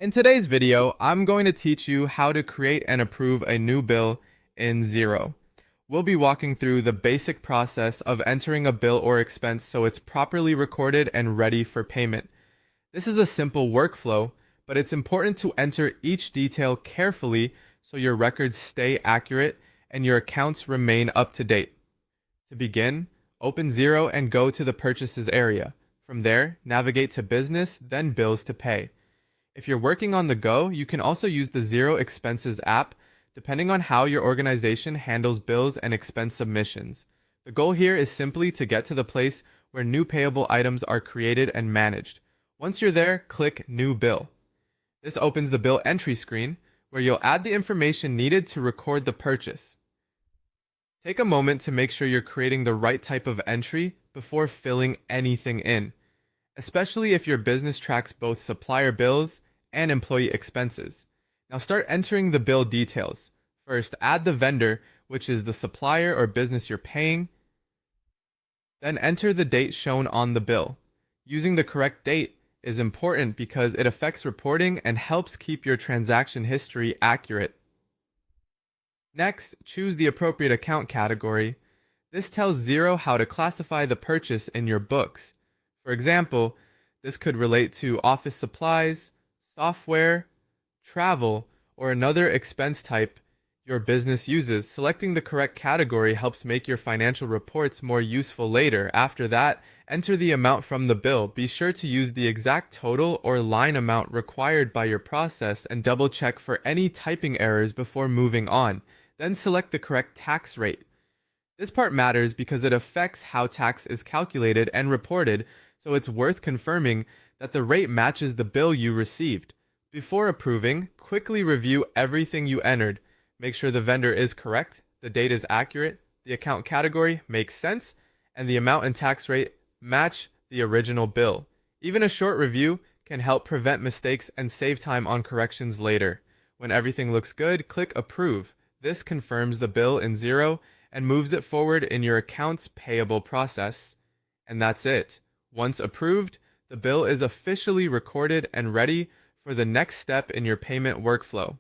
In today's video, I'm going to teach you how to create and approve a new bill in Xero. We'll be walking through the basic process of entering a bill or expense so it's properly recorded and ready for payment. This is a simple workflow, but it's important to enter each detail carefully so your records stay accurate and your accounts remain up to date. To begin, open Xero and go to the Purchases area. From there, navigate to Business, then Bills to Pay. If you're working on the go, you can also use the Xero Expenses app, depending on how your organization handles bills and expense submissions. The goal here is simply to get to the place where new payable items are created and managed. Once you're there, click New Bill. This opens the bill entry screen, where you'll add the information needed to record the purchase. Take a moment to make sure you're creating the right type of entry before filling anything in, especially if your business tracks both supplier bills and employee expenses. Now start entering the bill details. First, add the vendor, which is the supplier or business you're paying. Then enter the date shown on the bill. Using the correct date is important because it affects reporting and helps keep your transaction history accurate. Next, choose the appropriate account category. This tells Xero how to classify the purchase in your books. For example, this could relate to office supplies, software, travel, or another expense type your business uses. Selecting the correct category helps make your financial reports more useful later. After that, enter the amount from the bill. Be sure to use the exact total or line amount required by your process and double check for any typing errors before moving on. Then select the correct tax rate. This part matters because it affects how tax is calculated and reported, so it's worth confirming that the rate matches the bill you received. Before approving, quickly review everything you entered. Make sure the vendor is correct, the date is accurate, the account category makes sense, and the amount and tax rate match the original bill. Even a short review can help prevent mistakes and save time on corrections later. When everything looks good, click Approve. This confirms the bill in Xero and moves it forward in your accounts payable process. And that's it. Once approved, the bill is officially recorded and ready for the next step in your payment workflow.